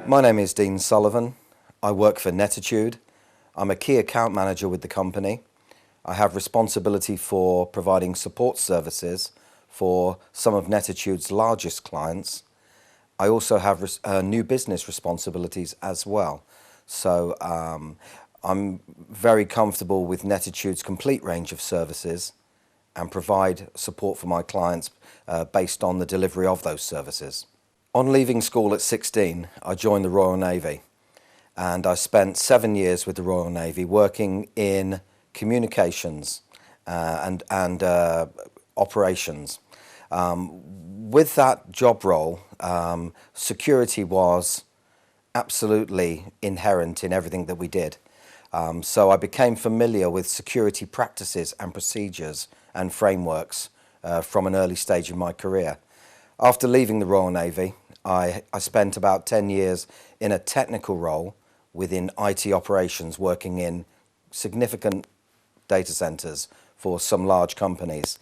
My name is Dean Sullivan. I work for Nettitude. I'm a key account manager with the company. I have responsibility for providing support services for some of Nettitude's largest clients. I also have new business responsibilities as well. So I'm very comfortable with Nettitude's complete range of services and provide support for my clients based on the delivery of those services. On leaving school at 16, I joined the Royal Navy, and I spent 7 years with the Royal Navy working in communications and operations. With that job role, security was absolutely inherent in everything that we did. So I became familiar with security practices and procedures and frameworks from an early stage in my career. After leaving the Royal Navy, I spent about 10 years in a technical role within IT operations, working in significant data centers for some large companies.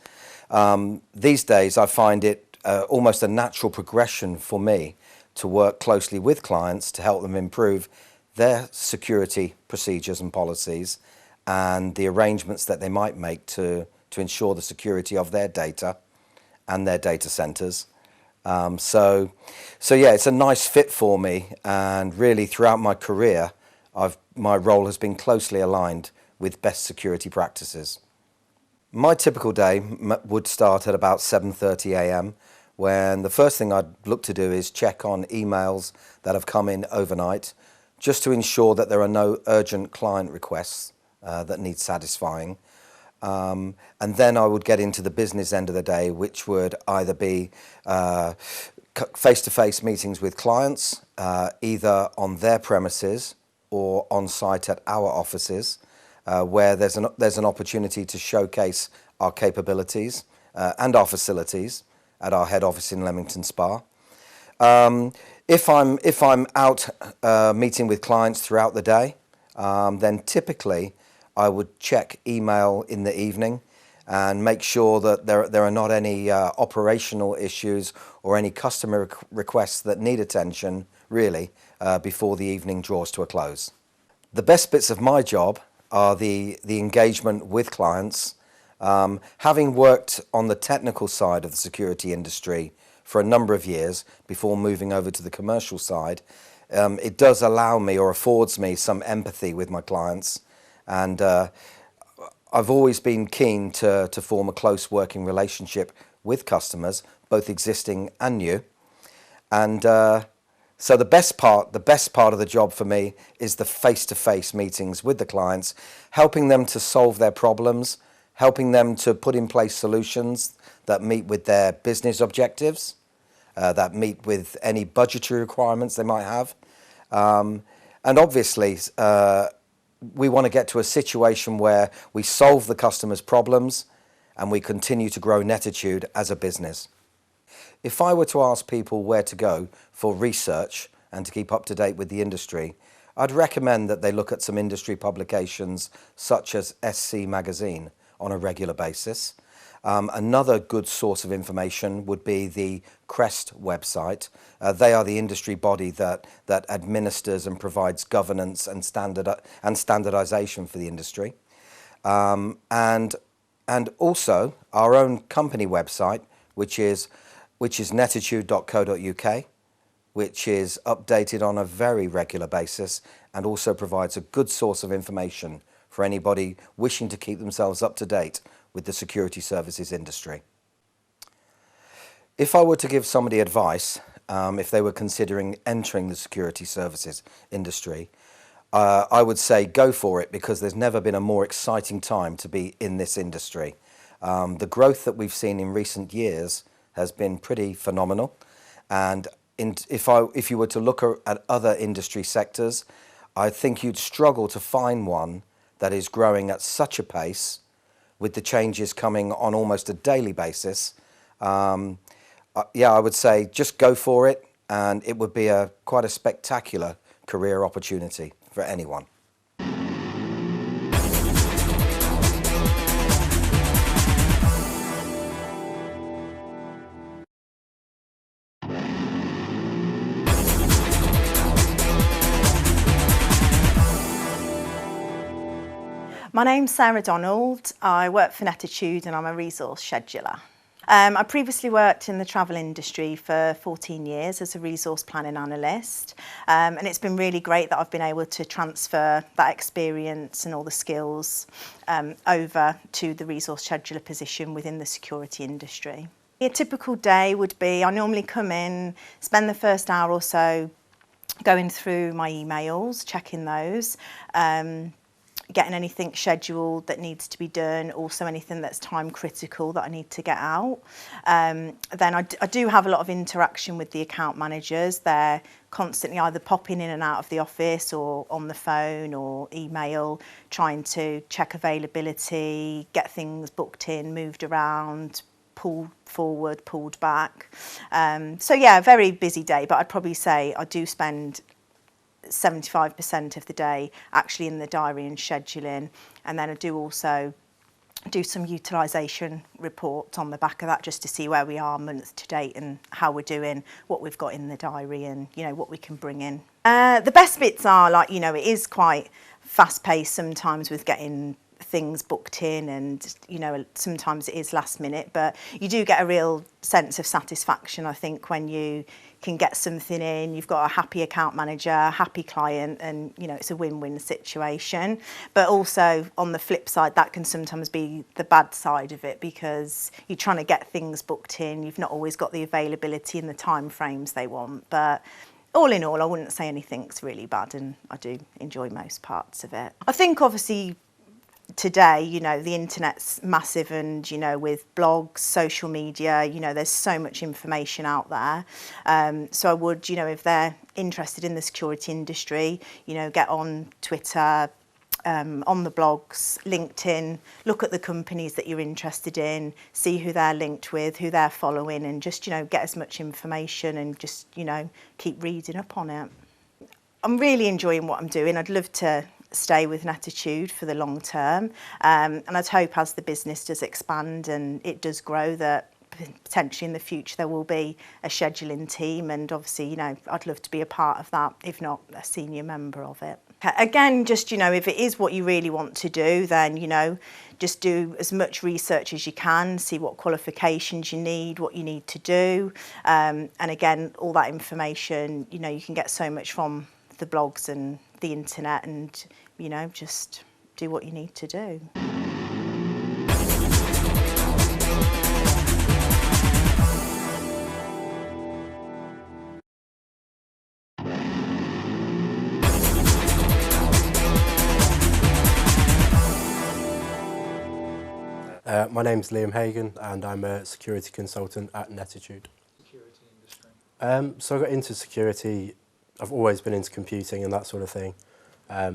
These days, I find it almost a natural progression for me to work closely with clients to help them improve their security procedures and policies and the arrangements that they might make to ensure the security of their data and their data centers. So yeah, it's a nice fit for me, and really throughout my career, my role has been closely aligned with best security practices. My typical day would start at about 7:30 a.m. when the first thing I'd look to do is check on emails that have come in overnight, just to ensure that there are no urgent client requests that need satisfying. And then I would get into the business end of the day, which would either be face-to-face meetings with clients, either on their premises or on site at our offices, where there's an opportunity to showcase our capabilities and our facilities at our head office in Leamington Spa. If I'm out meeting with clients throughout the day, then typically I would check email in the evening and make sure that there are not any operational issues or any customer requests that need attention, really, before the evening draws to a close. The best bits of my job are the engagement with clients. Having worked on the technical side of the security industry for a number of years before moving over to the commercial side, it does allow me or affords me some empathy with my clients. And I've always been keen to form a close working relationship with customers, both existing and new. And so the best part of the job for me is the face-to-face meetings with the clients, helping them to solve their problems, helping them to put in place solutions that meet with their business objectives, that meet with any budgetary requirements they might have. And obviously, we want to get to a situation where we solve the customer's problems and we continue to grow Nettitude as a business. If I were to ask people where to go for research and to keep up to date with the industry, I'd recommend that they look at some industry publications such as SC Magazine on a regular basis. Another good source of information would be the CREST website. They are the industry body that administers and provides governance and standardization for the industry. And also our own company website, which is nettitude.co.uk, which is updated on a very regular basis and also provides a good source of information for anybody wishing to keep themselves up to date with the security services industry. If I were to give somebody advice, if they were considering entering the security services industry, I would say go for it, because there's never been a more exciting time to be in this industry. The growth that we've seen in recent years has been pretty phenomenal, and if you were to look at other industry sectors, I think you'd struggle to find one that is growing at such a pace, with the changes coming on almost a daily basis. Yeah, I would say just go for it, and it would be quite a spectacular career opportunity for anyone. My name's Sarah Donald. I work for Nettitude and I'm a resource scheduler. I previously worked in the travel industry for 14 years as a resource planning analyst, and it's been really great that I've been able to transfer that experience and all the skills over to the resource scheduler position within the security industry. A typical day would be I normally come in, spend the first hour or so going through my emails, checking those, getting anything scheduled that needs to be done, also anything that's time critical that I need to get out. Then I do have a lot of interaction with the account managers. They're constantly either popping in and out of the office or on the phone or email, trying to check availability, get things booked in, moved around, pulled forward, pulled back. So yeah, a very busy day, but I'd probably say I do spend 75% of the day actually in the diary and scheduling, and then I do also do some utilisation reports on the back of that just to see where we are month to date and how we're doing, what we've got in the diary and what we can bring in. The best bits are like, it is quite fast paced sometimes with getting things booked in, and sometimes it is last minute, but you do get a real sense of satisfaction, I think, when you can get something in, you've got a happy account manager, happy client, and it's a win-win situation. But also on the flip side, that can sometimes be the bad side of it, because you're trying to get things booked in, you've not always got the availability and the time frames they want. But all in all, I wouldn't say anything's really bad, and I do enjoy most parts of it. I think obviously today, the internet's massive, and, with blogs, social media, there's so much information out there. So I would, if they're interested in the security industry, get on Twitter, on the blogs, LinkedIn, look at the companies that you're interested in, see who they're linked with, who they're following, and just, get as much information and just, keep reading up on it. I'm really enjoying what I'm doing. I'd love to stay with Nettitude for the long term, and I'd hope as the business does expand and it does grow that potentially in the future there will be a scheduling team, and obviously I'd love to be a part of that, if not a senior member of it. Again, just if it is what you really want to do, then just do as much research as you can, see what qualifications you need, what you need to do, and again, all that information, you can get so much from the blogs and the internet, and just do what you need to do. My name's Liam Hagan and I'm a security consultant at Nettitude. Security industry? So I got into security. I've always been into computing and that sort of thing.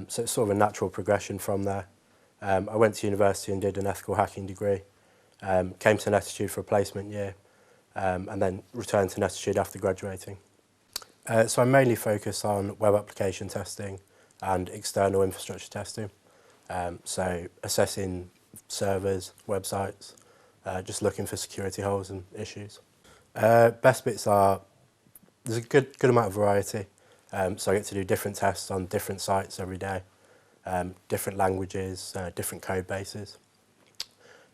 So it's sort of a natural progression from there. I went to university and did an ethical hacking degree. Came to Nettitude for a placement year, and then returned to Nettitude after graduating. So I mainly focus on web application testing and external infrastructure testing. So assessing servers, websites, just looking for security holes and issues. Best bits are, there's a good amount of variety. So I get to do different tests on different sites every day, different languages, different code bases.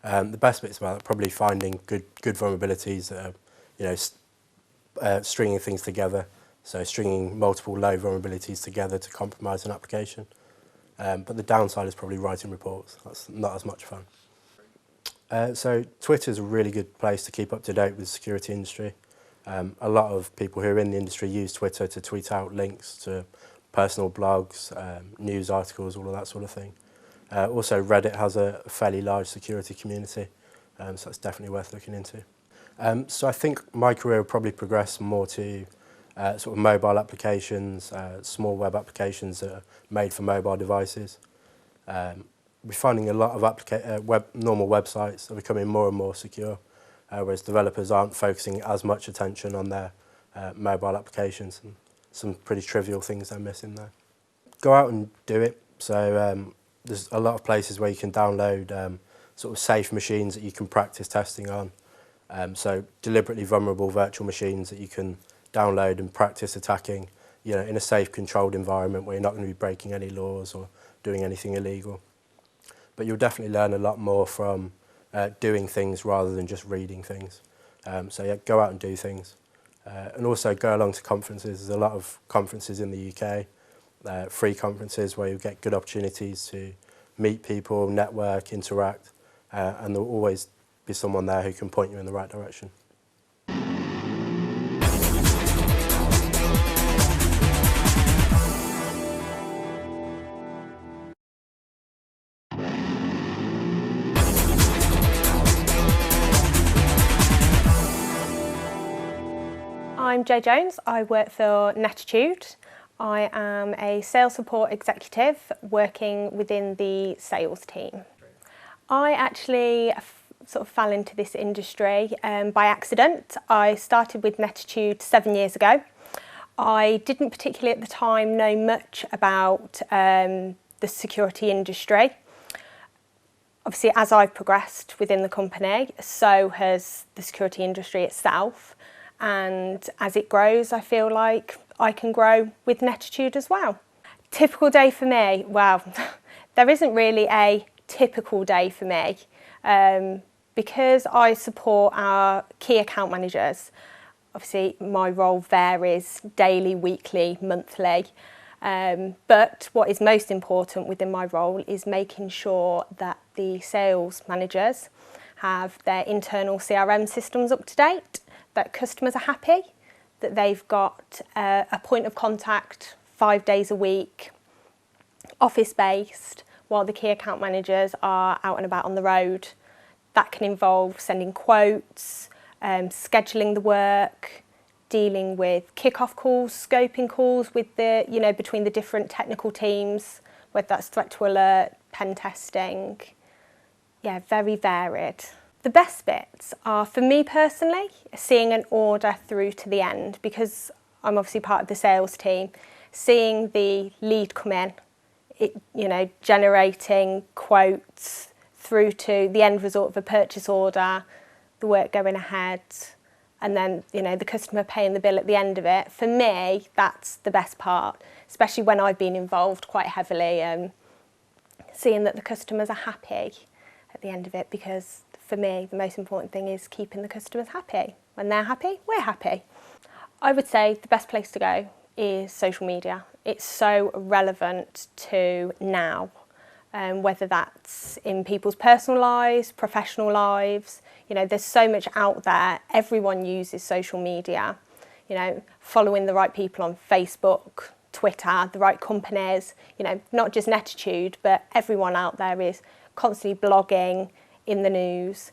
The best bits about it, probably finding good vulnerabilities that are, stringing things together. So stringing multiple low vulnerabilities together to compromise an application. But the downside is probably writing reports. That's not as much fun. So Twitter is a really good place to keep up to date with the security industry. A lot of people who are in the industry use Twitter to tweet out links to personal blogs, news articles, all of that sort of thing. Also, Reddit has a fairly large security community, so that's definitely worth looking into. So I think my career will probably progress more to sort of mobile applications, small web applications that are made for mobile devices. We're finding a lot of normal websites are becoming more and more secure, whereas developers aren't focusing as much attention on their mobile applications, and some pretty trivial things they're missing there. Go out and do it. So there's a lot of places where you can download sort of safe machines that you can practice testing on. So deliberately vulnerable virtual machines that you can download and practice attacking, in a safe, controlled environment where you're not going to be breaking any laws or doing anything illegal. but you'll definitely learn a lot more from doing things rather than just reading things. So yeah, go out and do things. And also go along to conferences. There's a lot of conferences in the UK, free conferences where you get good opportunities to meet people, network, interact, and there'll always be someone there who can point you in the right direction. I'm Jo Jones, I work for Nettitude. I am a sales support executive working within the sales team. I actually sort of fell into this industry by accident. I started with Nettitude 7 years ago. I didn't particularly at the time know much about the security industry. Obviously, as I've progressed within the company, so has the security industry itself. And as it grows, I feel like I can grow with Nettitude as well. Typical day for me, well, there isn't really a typical day for me because I support our key account managers. Obviously, my role varies daily, weekly, monthly. But what is most important within my role is making sure that the sales managers have their internal CRM systems up to date, that customers are happy, that they've got a point of contact 5 days a week, office-based, while the key account managers are out and about on the road. That can involve sending quotes, scheduling the work, dealing with kick-off calls, scoping calls with the, between the different technical teams, whether that's threat to alert, pen testing. Yeah, very varied. The best bits are, for me personally, seeing an order through to the end, because I'm obviously part of the sales team, seeing the lead come in, generating quotes through to the end result of a purchase order, the work going ahead, and then, the customer paying the bill at the end of it. For me, that's the best part, especially when I've been involved quite heavily, seeing that the customers are happy at the end of it, because for me, the most important thing is keeping the customers happy. When they're happy, we're happy. I would say the best place to go is social media. It's so relevant to now, whether that's in people's personal lives, professional lives. There's so much out there. Everyone uses social media. Following the right people on Facebook, Twitter, the right companies, not just Nettitude, but everyone out there is constantly blogging, in the news,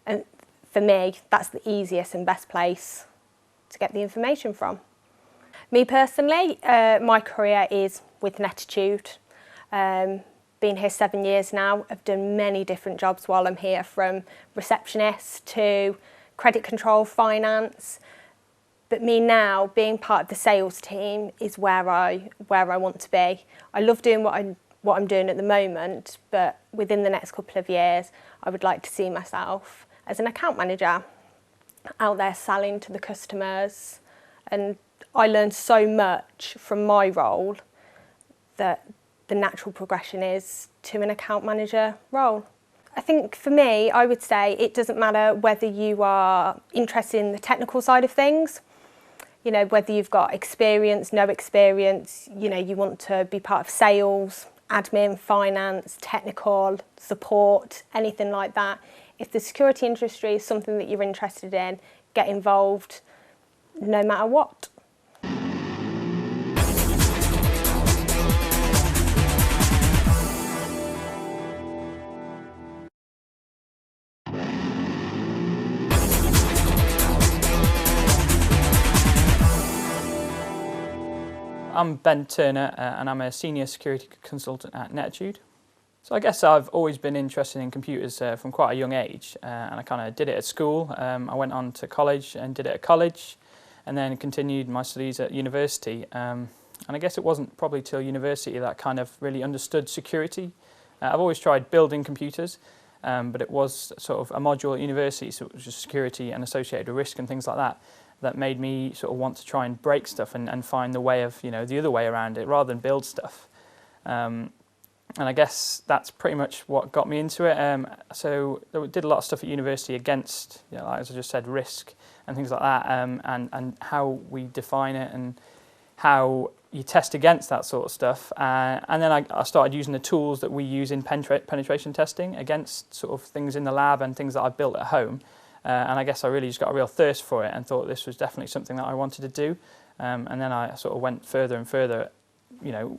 and for me that's the easiest and best place to get the information from. Me personally, my career is with Nettitude. Been here 7 years now. I've done many different jobs while I'm here, from receptionist to credit control, finance. But me now, being part of the sales team, is where I want to be. I love doing what I'm doing at the moment, but within the next couple of years, I would like to see myself as an account manager, out there selling to the customers. And I learned so much from my role that the natural progression is to an account manager role. I think for me, I would say it doesn't matter whether you are interested in the technical side of things, whether you've got experience, no experience, you want to be part of sales, admin, finance, technical, support, anything like that. If the security industry is something that you're interested in, get involved no matter what. I'm Ben Turner and I'm a senior security consultant at Nettitude. So I guess I've always been interested in computers from quite a young age, and I kind of did it at school. I went on to college and did it at college, and then continued my studies at university. And I guess it wasn't probably till university that I kind of really understood security. I've always tried building computers, but it was sort of a module at university, so it was just security and associated with risk and things like that, that made me sort of want to try and break stuff and find the way of, the other way around it rather than build stuff. And I guess that's pretty much what got me into it. So I did a lot of stuff at university against, like as I just said, risk and things like that, and how we define it and how you test against that sort of stuff. And then I started using the tools that we use in penetration testing against sort of things in the lab and things that I built at home. And I guess I really just got a real thirst for it and thought this was definitely something that I wanted to do. And then I sort of went further and further,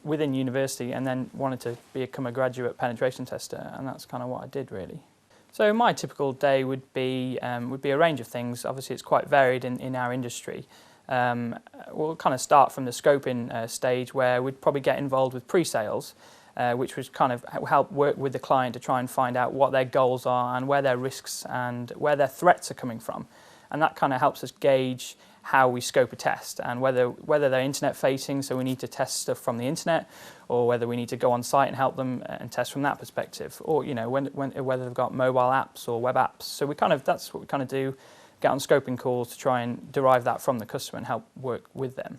within university, and then wanted to become a graduate penetration tester, and that's kind of what I did really. So my typical day would be a range of things. Obviously, it's quite varied in our industry. We'll kind of start from the scoping stage, where we'd probably get involved with pre-sales, which was kind of help work with the client to try and find out what their goals are and where their risks and where their threats are coming from, and that kind of helps us gauge how we scope a test and whether they're internet facing, so we need to test stuff from the internet, or whether we need to go on site and help them and test from that perspective, or whether they've got mobile apps or web apps. So that's what we kind of do, get on scoping calls to try and derive that from the customer and help work with them.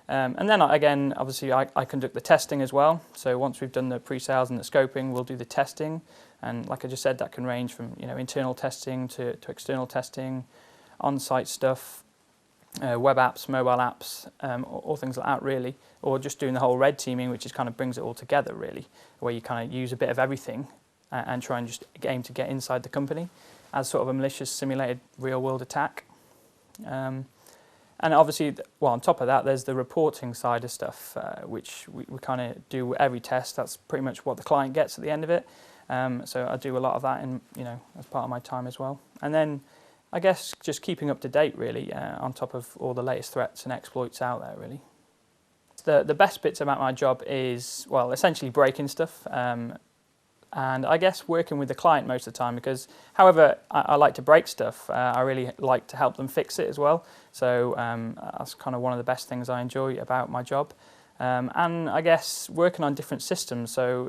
And then again, obviously I conduct the testing as well. So once we've done the pre-sales and the scoping, we'll do the testing, and like I just said, that can range from internal testing to external testing, on-site stuff, web apps, mobile apps, or things like that really, or just doing the whole red teaming, which is kind of brings it all together really, where you kind of use a bit of everything and try and just aim to get inside the company as sort of a malicious simulated real world attack. And obviously, on top of that, there's the reporting side of stuff, which we kind of do every test. That's pretty much what the client gets at the end of it. So I do a lot of that as part of my time as well. And then I guess just keeping up to date really, on top of all the latest threats and exploits out there really. The best bits about my job is, essentially breaking stuff, and I guess working with the client most of the time, because however I like to break stuff, I really like to help them fix it as well. So that's kind of one of the best things I enjoy about my job. And I guess working on different systems, so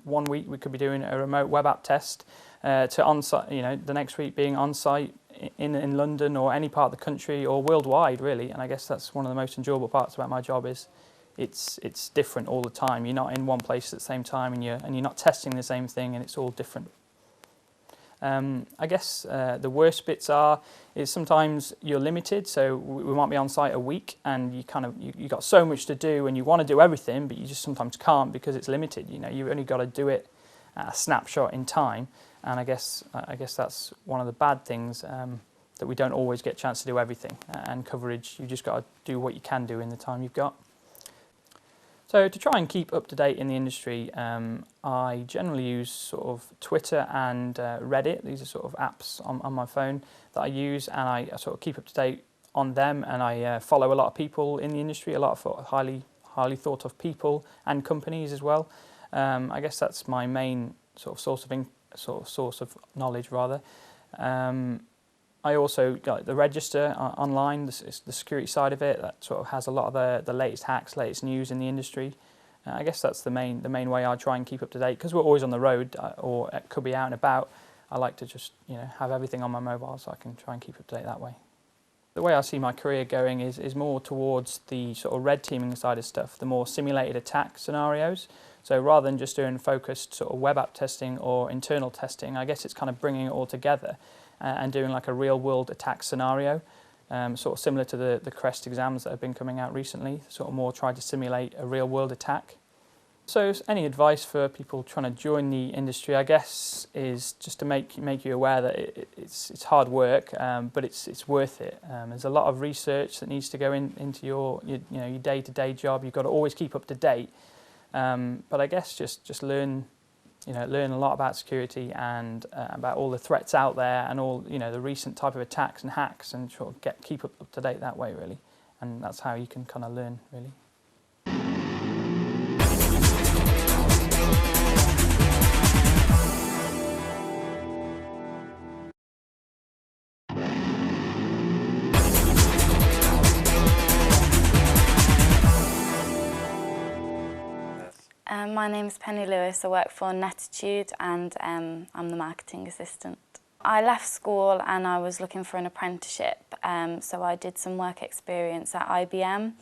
1 week we could be doing a remote web app test, to on-site, the next week being on-site in London or any part of the country or worldwide really. And I guess that's one of the most enjoyable parts about my job is it's different all the time. You're not in one place at the same time, and you're not testing the same thing, and it's all different. I guess the worst bits is sometimes you're limited, so we might be on site a week and you got so much to do and you want to do everything, but you just sometimes can't because it's limited. You've only got to do it at a snapshot in time, and I guess that's one of the bad things, that we don't always get a chance to do everything, and coverage, you just got to do what you can do in the time you've got. So to try and keep up to date in the industry, I generally use sort of Twitter and Reddit. These are sort of apps on my phone that I use, and I sort of keep up to date on them, and I follow a lot of people in the industry, a lot of highly thought of people and companies as well. I guess that's my main sort of source of knowledge rather. I also got the register online, the security side of it, that sort of has a lot of the latest hacks, latest news in the industry. I guess that's the main way I try and keep up to date, because we're always on the road or it could be out and about. I like to just have everything on my mobile so I can try and keep up to date that way. The way I see my career going is more towards the sort of red teaming side of stuff, the more simulated attack scenarios. So rather than just doing focused sort of web app testing or internal testing, I guess it's kind of bringing it all together and doing like a real world attack scenario, sort of similar to the CREST exams that have been coming out recently, sort of more try to simulate a real world attack. So any advice for people trying to join the industry, I guess, is just to make you aware that it's hard work, but it's worth it. There's a lot of research that needs to go into your day-to-day job. You've got to always keep up to date. But I guess just learn a lot about security and about all the threats out there and all the recent type of attacks and hacks, and sort of keep up to date that way really. And that's how you can kind of learn really. My name is Penny Lewis. I work for Nettitude, and I'm the marketing assistant. I left school and I was looking for an apprenticeship, so I did some work experience at IBM,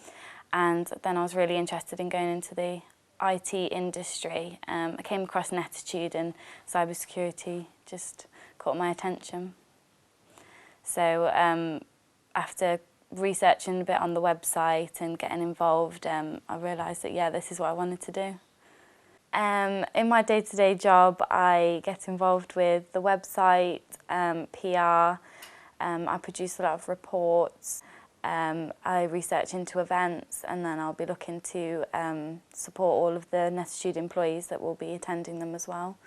and then I was really interested in going into the IT industry. I came across Nettitude and cybersecurity just caught my attention. So after researching a bit on the website and getting involved, I realised that, yeah, this is what I wanted to do. In my day-to-day job, I get involved with the website, PR, I produce a lot of reports, I research into events, and then I'll be looking to support all of the Nettitude employees that will be attending them as well.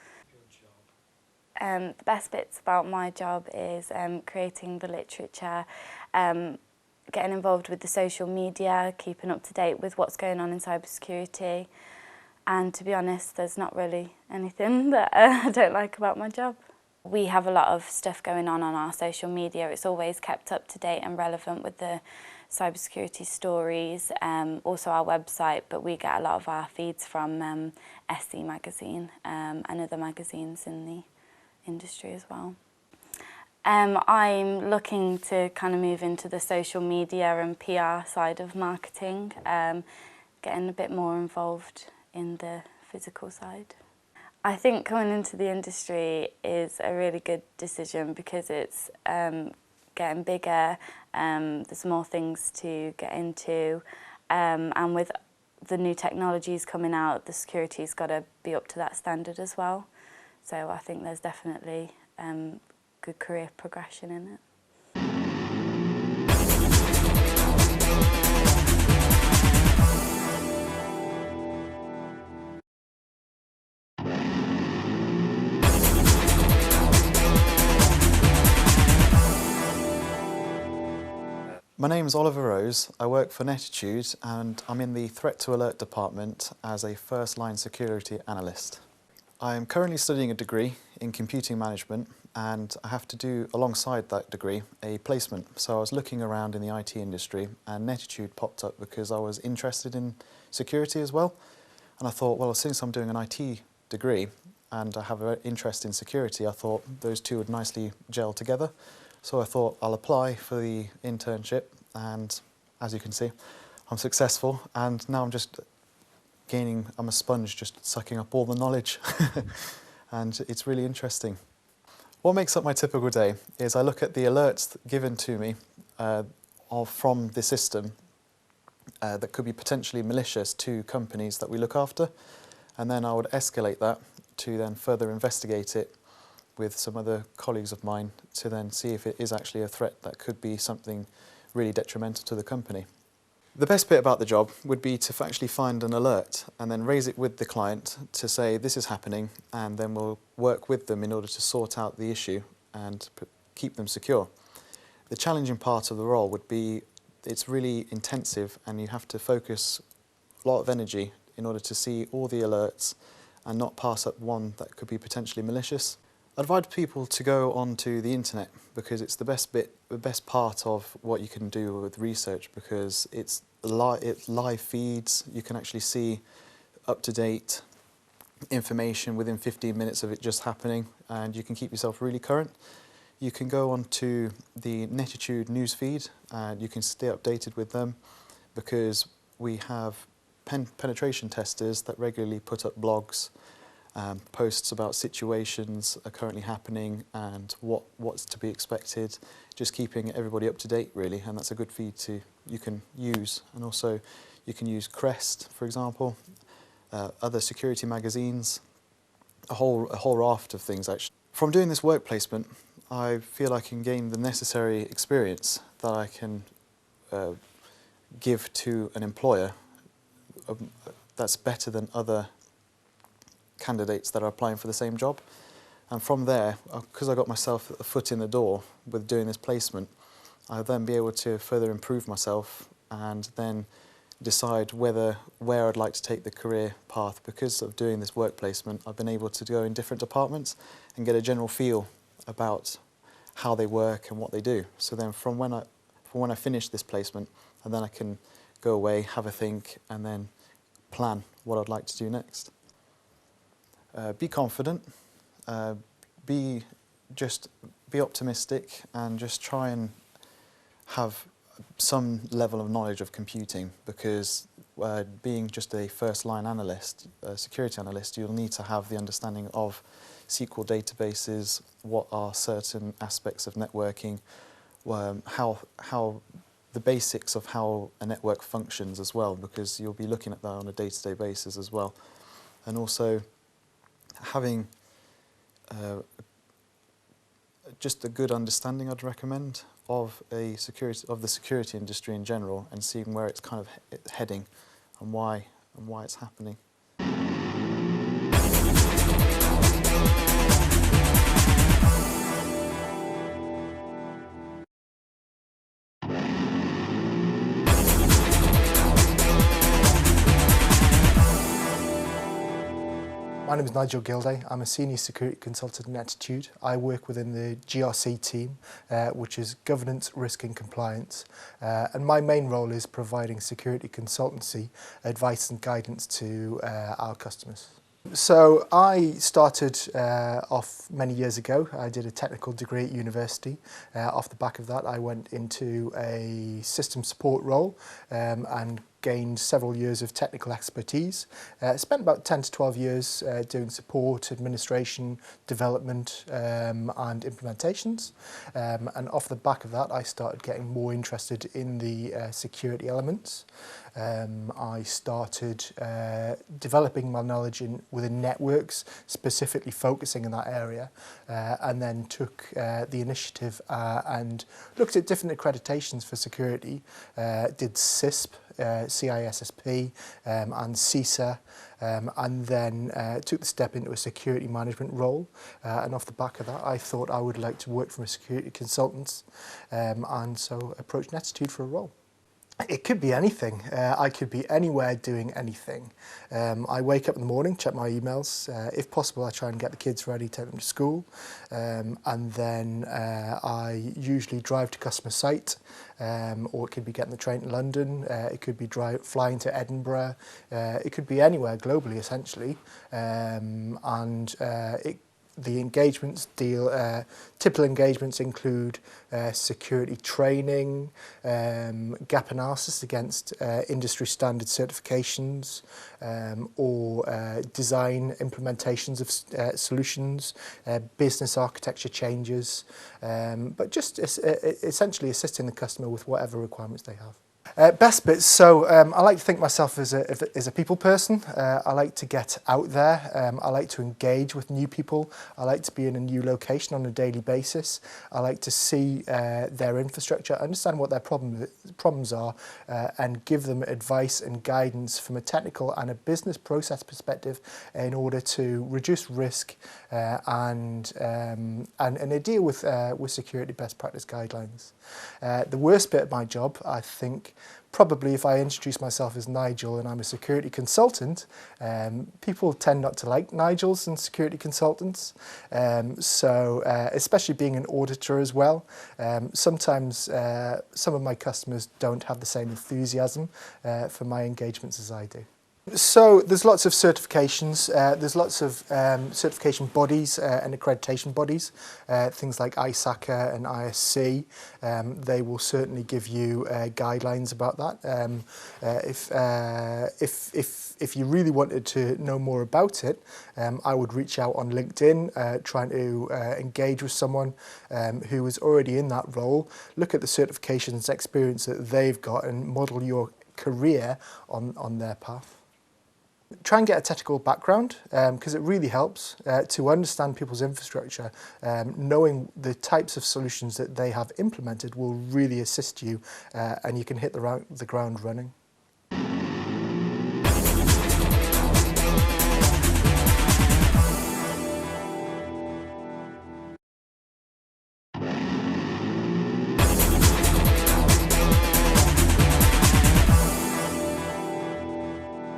The best bits about my job is creating the literature, getting involved with the social media, keeping up to date with what's going on in cybersecurity. And to be honest, there's not really anything that I don't like about my job. We have a lot of stuff going on our social media. It's always kept up to date and relevant with the cybersecurity stories, also our website, but we get a lot of our feeds from SC magazine and other magazines in the industry as well. I'm looking to kind of move into the social media and PR side of marketing, getting a bit more involved in the physical side. I think coming into the industry is a really good decision because it's getting bigger, there's more things to get into, and with the new technologies coming out, the security's got to be up to that standard as well. So I think there's definitely good career progression in it. My name is Oliver Rose. I work for Nettitude and I'm in the Threat to Alert department as a first-line security analyst. I am currently studying a degree in computing management and I have to do, alongside that degree, a placement. So I was looking around in the IT industry and Nettitude popped up because I was interested in security as well. And I thought, well, since I'm doing an IT degree and I have an interest in security, I thought those two would nicely gel together. So I thought I'll apply for the internship and as you can see, I'm successful and now I'm a sponge just sucking up all the knowledge and it's really interesting. What makes up my typical day is I look at the alerts given to me from the system that could be potentially malicious to companies that we look after, and then I would escalate that to then further investigate it with some other colleagues of mine to then see if it is actually a threat that could be something really detrimental to the company. The best bit about the job would be to actually find an alert and then raise it with the client to say this is happening, and then we'll work with them in order to sort out the issue and keep them secure. The challenging part of the role would be it's really intensive and you have to focus a lot of energy in order to see all the alerts and not pass up one that could be potentially malicious. I'd advise people to go onto the internet because it's the best part of what you can do with research, because it's live feeds. You can actually see up-to-date information within 15 minutes of it just happening, and you can keep yourself really current. You can go onto the Nettitude newsfeed and you can stay updated with them because we have penetration testers that regularly put up blogs, posts about situations are currently happening and what's to be expected, just keeping everybody up to date really, and that's a good feed you can use. And also you can use CREST, for example, other security magazines, a whole raft of things actually. From doing this work placement, I feel I can gain the necessary experience that I can give to an employer that's better than other candidates that are applying for the same job. And from there, because I got myself a foot in the door with doing this placement, I'll then be able to further improve myself and then decide where I'd like to take the career path. Because of doing this work placement, I've been able to go in different departments and get a general feel about how they work and what they do. So then from when I finish this placement, and then I can go away, have a think, and then plan what I'd like to do next. Be confident, be optimistic, and just try and have some level of knowledge of computing, because being just a first-line analyst, a security analyst, you'll need to have the understanding of SQL databases, what are certain aspects of networking, how the basics of how a network functions as well, because you'll be looking at that on a day-to-day basis as well. And also having just a good understanding, I'd recommend, of the security industry in general, and seeing where it's kind of heading and why it's happening. My name is Nigel Gilday. I'm a senior security consultant at Nettitude. I work within the GRC team, which is governance, risk and compliance. And my main role is providing security consultancy, advice and guidance to our customers. So I started off many years ago. I did a technical degree at university. Off the back of that, I went into a system support role and gained several years of technical expertise. Spent about 10 to 12 years doing support, administration, development and implementations. And off the back of that, I started getting more interested in the security elements. I started developing my knowledge within networks, specifically focusing in that area, and then took the initiative and looked at different accreditations for security, did CISP, CISSP and CISA, and then took the step into a security management role, and off the back of that I thought I would like to work for a security consultant, and so approached Nettitude for a role. It could be anything. I could be anywhere doing anything. I wake up in the morning, check my emails. If possible, I try and get the kids ready, take them to school. And then I usually drive to customer site, or it could be getting the train to London. It could be flying to Edinburgh. It could be anywhere globally, essentially. The engagements typical engagements include security training, gap analysis against industry standard certifications, or design implementations of solutions, business architecture changes, but just essentially assisting the customer with whatever requirements they have. Best bits, so I like to think myself as a people person. I like to get out there. I like to engage with new people. I like to be in a new location on a daily basis. I like to see their infrastructure, understand what their problems are, and give them advice and guidance from a technical and a business process perspective in order to reduce risk and deal with security best practice guidelines. The worst bit of my job, I think, probably if I introduce myself as Nigel and I'm a security consultant, people tend not to like Nigels and security consultants. Especially being an auditor as well, sometimes some of my customers don't have the same enthusiasm for my engagements as I do. So there's lots of certifications, there's lots of certification bodies and accreditation bodies, things like ISACA and ISC. They will certainly give you guidelines about that. If you really wanted to know more about it, I would reach out on LinkedIn, trying to engage with someone who is already in that role, look at the certifications experience that they've got and model your career on their path. Try and get a technical background, because it really helps to understand people's infrastructure. Knowing the types of solutions that they have implemented will really assist you, and you can hit the ground running.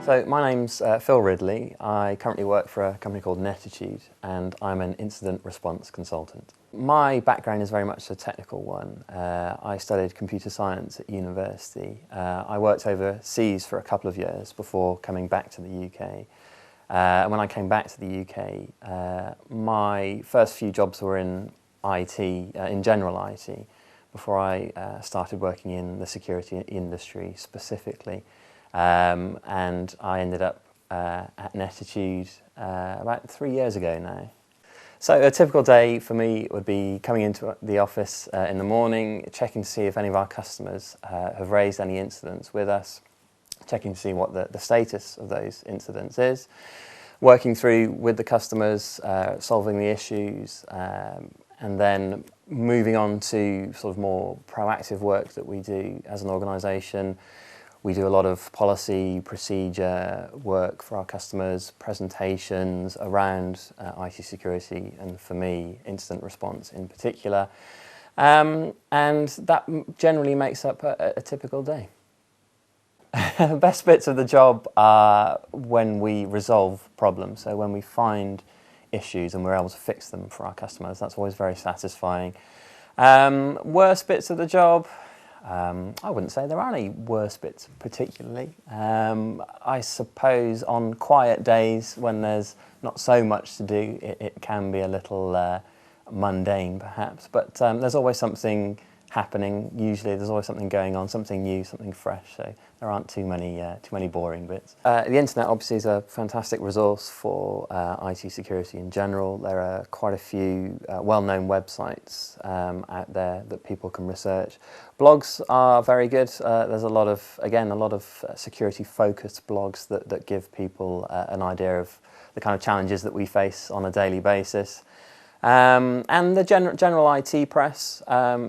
So my name's Phil Ridley. I currently work for a company called Nettitude, and I'm an incident response consultant. My background is very much a technical one. I studied computer science at university. I worked overseas for a couple of years before coming back to the UK. And when I came back to the UK, my first few jobs were in IT, in general IT, before I started working in the security industry specifically. and I ended up at Nettitude about 3 years ago now. So a typical day for me would be coming into the office in the morning, checking to see if any of our customers have raised any incidents with us, checking to see what the status of those incidents is, working through with the customers, solving the issues, and then moving on to sort of more proactive work that we do as an organisation. We do a lot of policy, procedure work for our customers, presentations around IT security, and for me, incident response in particular. And that generally makes up a typical day. The best bits of the job are when we resolve problems, so when we find issues and we're able to fix them for our customers. That's always very satisfying. Worst bits of the job, I wouldn't say there are any worst bits particularly. I suppose on quiet days when there's not so much to do, it can be a little mundane perhaps, but there's always something happening. Usually there's always something going on, something new, something fresh, so there aren't too many boring bits. The internet obviously is a fantastic resource for IT security in general. There are quite a few well-known websites out there that people can research. Blogs are very good. There's a lot of security-focused blogs that give people an idea of the kind of challenges that we face on a daily basis. And the general IT press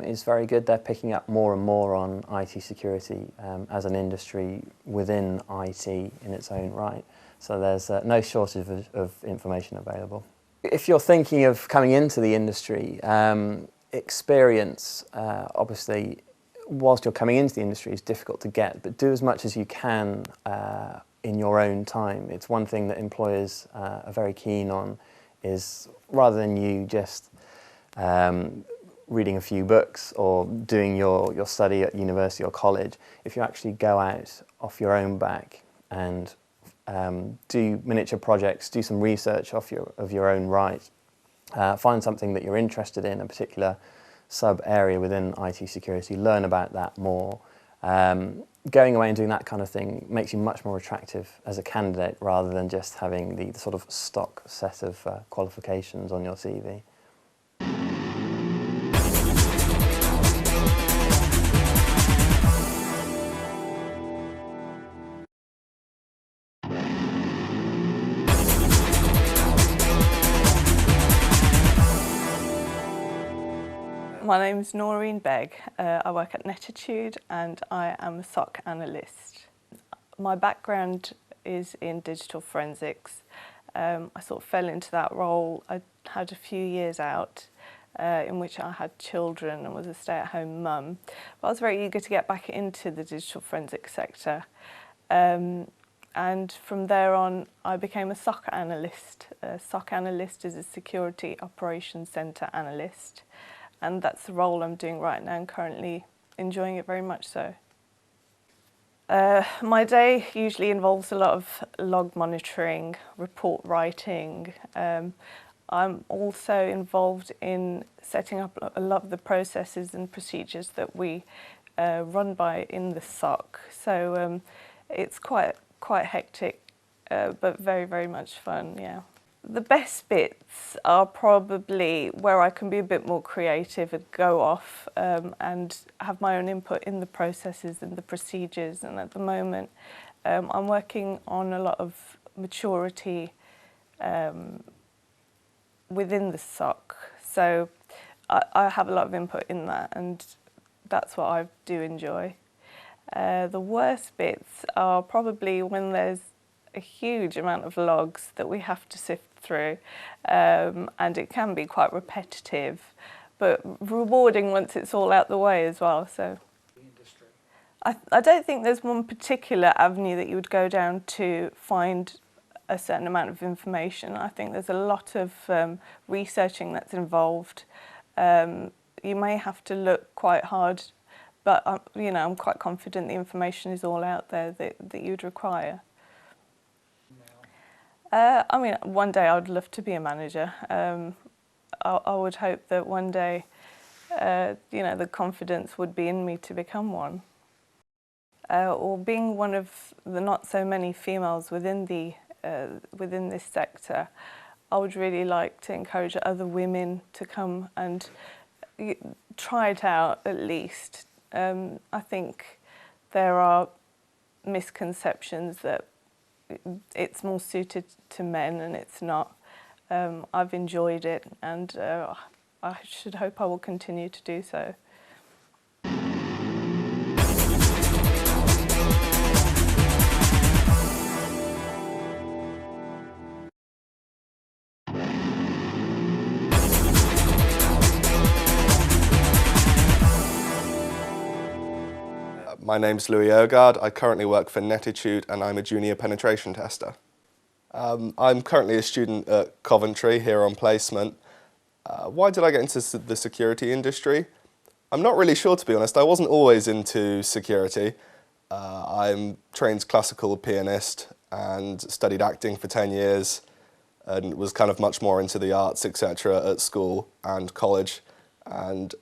is very good. They're picking up more and more on IT security as an industry within IT in its own right. So there's no shortage of information available. If you're thinking of coming into the industry, experience, obviously, whilst you're coming into the industry, is difficult to get, but do as much as you can in your own time. It's one thing that employers are very keen on, is rather than you just reading a few books or doing your study at university or college, if you actually go out off your own back and do miniature projects, do some research of your own right, find something that you're interested in, a particular sub-area within IT security, learn about that more. Going away and doing that kind of thing makes you much more attractive as a candidate rather than just having the sort of stock set of qualifications on your CV. My name is Noreen Begg. I work at Nettitude and I am a SOC analyst. My background is in digital forensics. I sort of fell into that role. I had a few years out in which I had children and was a stay-at-home mum. But I was very eager to get back into the digital forensics sector. And from there on, I became a SOC analyst. A SOC analyst is a Security Operations Centre analyst. And that's the role I'm doing right now and currently enjoying it very much so. My day usually involves a lot of log monitoring, report writing. I'm also involved in setting up a lot of the processes and procedures that we run by in the SOC. So it's quite hectic, but very, very much fun, yeah. The best bits are probably where I can be a bit more creative and go off and have my own input in the processes and the procedures. And at the moment, I'm working on a lot of maturity within the SOC. So I have a lot of input in that, and that's what I do enjoy. The worst bits are probably when there's a huge amount of logs that we have to sift through, and it can be quite repetitive, but rewarding once it's all out the way as well. So I don't think there's one particular avenue that you would go down to find a certain amount of information. I think there's a lot of researching that's involved. You may have to look quite hard, but you know, I'm quite confident the information is all out there that you'd require. I mean, one day I would love to be a manager. I would hope that one day, you know, the confidence would be in me to become one. or being one of the not so many females within this sector, I would really like to encourage other women to come and try it out at least. I think there are misconceptions that it's more suited to men, and it's not. I've enjoyed it, and I should hope I will continue to do so. My name's Louie. I currently work for Nettitude and I'm a junior penetration tester. I'm currently a student at Coventry here on placement. Why did I get into the security industry? I'm not really sure, to be honest. I wasn't always into security. I'm trained classical pianist and studied acting for 10 years and was kind of much more into the arts, etc. at school and college. And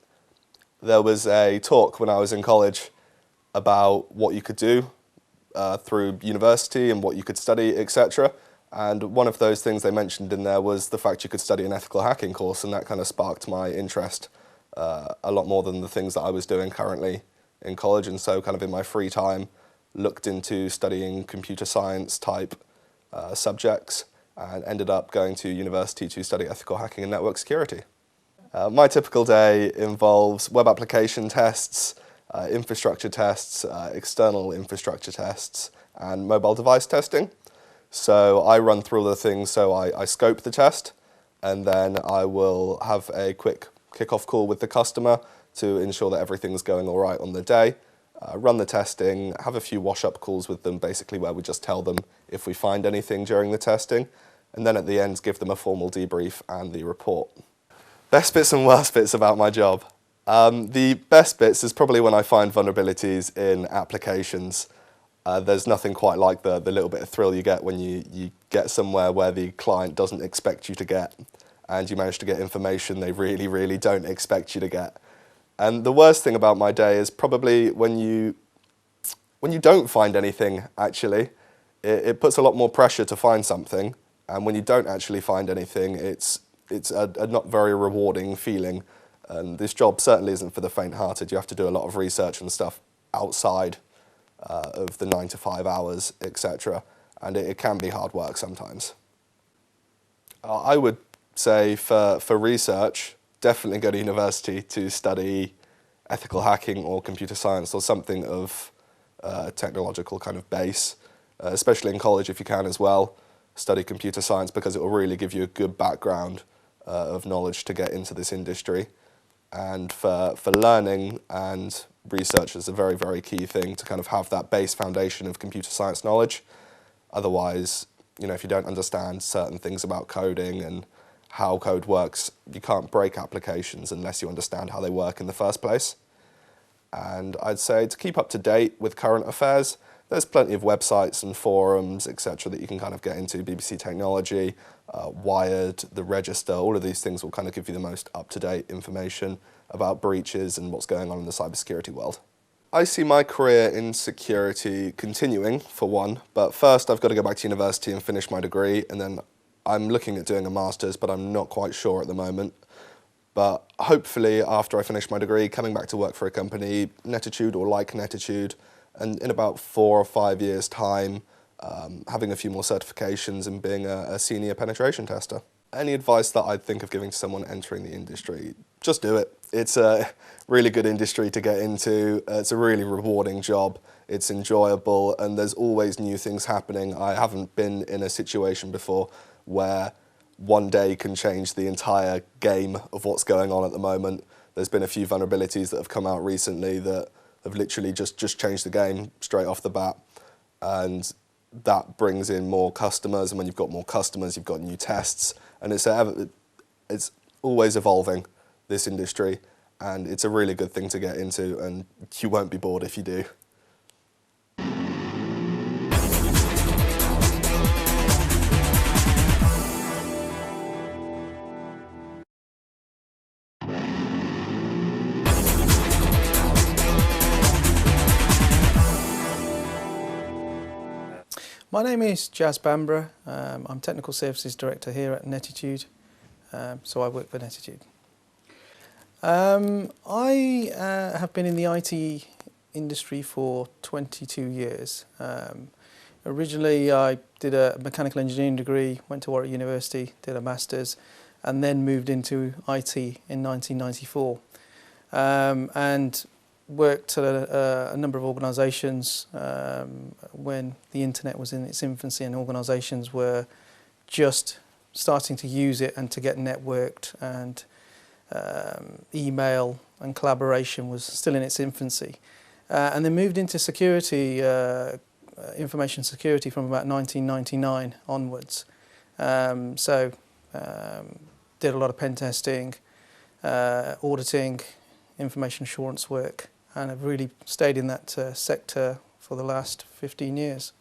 there was a talk when I was in college about what you could do through university and what you could study, etc. And one of those things they mentioned in there was the fact you could study an ethical hacking course, and that kind of sparked my interest a lot more than the things that I was doing currently in college. And so kind of in my free time looked into studying computer science type subjects and ended up going to university to study ethical hacking and network security. My typical day involves web application tests, infrastructure tests, external infrastructure tests, and mobile device testing. So I run through all the things, so I scope the test, and then I will have a quick kickoff call with the customer to ensure that everything's going all right on the day, run the testing, have a few wash-up calls with them, basically where we just tell them if we find anything during the testing, and then at the end give them a formal debrief and the report. Best bits and worst bits about my job. The best bits is probably when I find vulnerabilities in applications. There's nothing quite like the little bit of thrill you get when you get somewhere where the client doesn't expect you to get, and you manage to get information they really, really don't expect you to get. And the worst thing about my day is probably when you don't find anything, actually. It puts a lot more pressure to find something, and when you don't actually find anything, it's a not very rewarding feeling. And this job certainly isn't for the faint-hearted. You have to do a lot of research and stuff outside of the 9 to 5 hours, etc. And it can be hard work sometimes. I would say for research, definitely go to university to study ethical hacking or computer science or something of technological kind of base, especially in college if you can as well. Study computer science because it will really give you a good background of knowledge to get into this industry. And for learning and research is a very, very key thing to kind of have that base foundation of computer science knowledge. Otherwise, you know, if you don't understand certain things about coding and how code works, you can't break applications unless you understand how they work in the first place. And I'd say to keep up to date with current affairs, there's plenty of websites and forums, etc., that you can kind of get into. BBC Technology, Wired, the Register, all of these things will kind of give you the most up-to-date information about breaches and what's going on in the cybersecurity world. I see my career in security continuing, for one, but first I've got to go back to university and finish my degree, and then I'm looking at doing a master's, but I'm not quite sure at the moment. But hopefully after I finish my degree, coming back to work for a company, Nettitude or like Nettitude, and in about 4 or 5 years' time, having a few more certifications and being a senior penetration tester. Any advice that I'd think of giving to someone entering the industry, just do it. It's a really good industry to get into. It's a really rewarding job. It's enjoyable, and there's always new things happening. I haven't been in a situation before where one day can change the entire game of what's going on at the moment. There's been a few vulnerabilities that have come out recently that have literally just changed the game straight off the bat. And that brings in more customers, and when you've got more customers, you've got new tests. And it's always evolving, this industry, and it's a really good thing to get into, and you won't be bored if you do. My name is Jazz Bamborough. I'm Technical Services Director here at Nettitude, so I work for Nettitude. I have been in the IT industry for 22 years. Originally I did a mechanical engineering degree, went to Warwick University, did a master's, and then moved into IT in 1994. And worked at a number of organisations when the internet was in its infancy and organisations were just starting to use it and to get networked, and email and collaboration was still in its infancy. And then moved into security, information security from about 1999 onwards. Did a lot of pen testing, auditing, information assurance work, and I've really stayed in that sector for the last 15 years.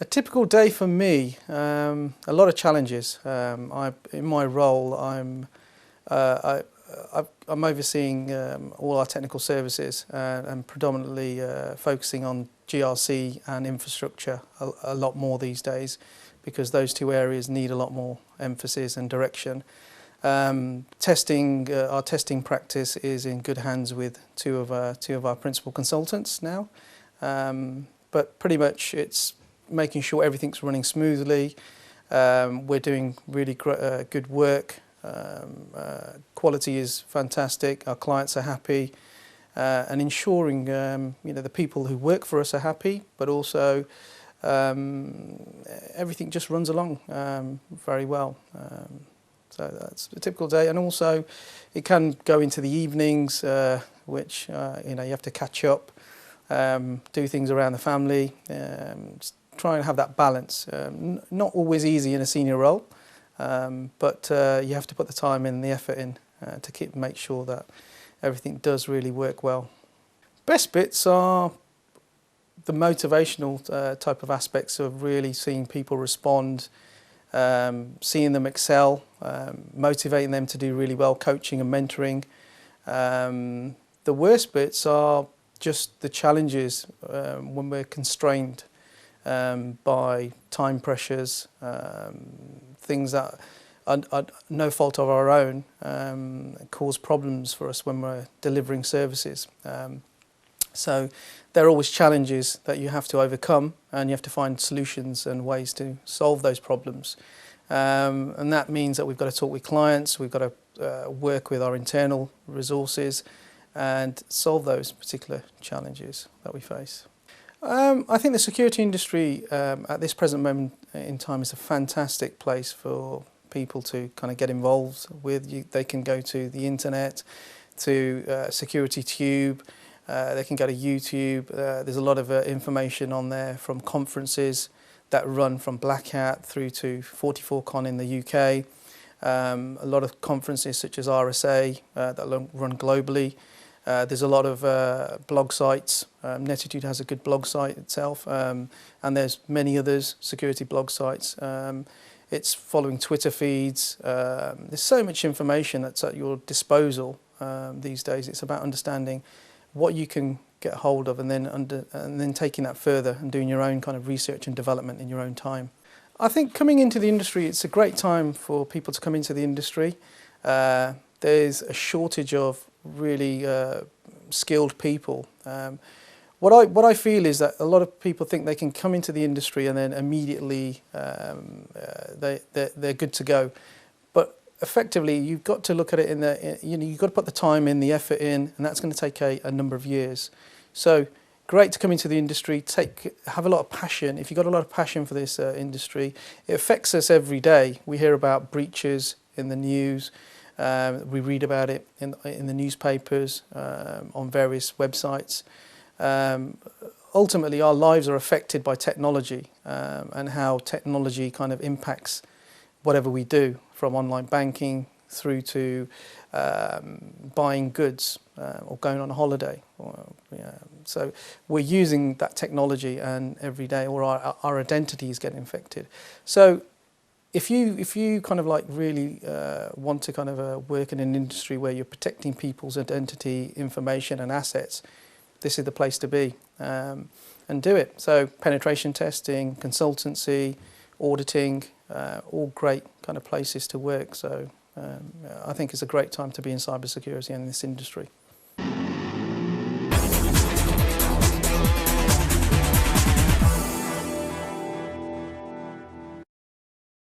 A typical day for me, a lot of challenges. In my role, I'm overseeing all our technical services and predominantly focusing on GRC and infrastructure a lot more these days, because those two areas need a lot more emphasis and direction. Our testing practice is in good hands with two of our principal consultants now, but pretty much it's making sure everything's running smoothly. We're doing really good work. Quality is fantastic. Our clients are happy, and ensuring the people who work for us are happy, but also everything just runs along very well. So that's a typical day, and also it can go into the evenings, which you have to catch up, do things around the family, try and have that balance. Not always easy in a senior role, but you have to put the time in, the effort in, to make sure that everything does really work well. Best bits are the motivational type of aspects of really seeing people respond, seeing them excel, motivating them to do really well, coaching and mentoring. The worst bits are just the challenges when we're constrained by time pressures, things that are no fault of our own, cause problems for us when we're delivering services. So there are always challenges that you have to overcome, and you have to find solutions and ways to solve those problems. And that means that we've got to talk with clients, we've got to work with our internal resources and solve those particular challenges that we face. I think the security industry at this present moment in time is a fantastic place for people to kind of get involved with. They can go to the internet, to SecurityTube, they can go to YouTube. There's a lot of information on there from conferences that run from Black Hat through to 44Con in the UK. A lot of conferences such as RSA that run globally. There's a lot of blog sites. Nettitude has a good blog site itself, and there's many others, security blog sites. It's following Twitter feeds. There's so much information that's at your disposal these days. It's about understanding what you can get hold of, and then taking that further and doing your own kind of research and development in your own time. I think coming into the industry, it's a great time for people to come into the industry. There's a shortage of really skilled people. What I feel is that a lot of people think they can come into the industry and then immediately they're good to go. But effectively, you've got to look at it you've got to put the time in, the effort in, and that's going to take a number of years. So great to come into the industry, have a lot of passion. If you've got a lot of passion for this industry, it affects us every day. We hear about breaches in the news. We read about it in the newspapers, on various websites. Ultimately, our lives are affected by technology and how technology kind of impacts whatever we do, from online banking through to buying goods or going on a holiday. So we're using that technology, and every day, or our identity is getting affected. So if you kind of like really want to kind of work in an industry where you're protecting people's identity, information and assets, this is the place to be and do it. So penetration testing, consultancy, auditing, all great kind of places to work. So I think it's a great time to be in cybersecurity and in this industry.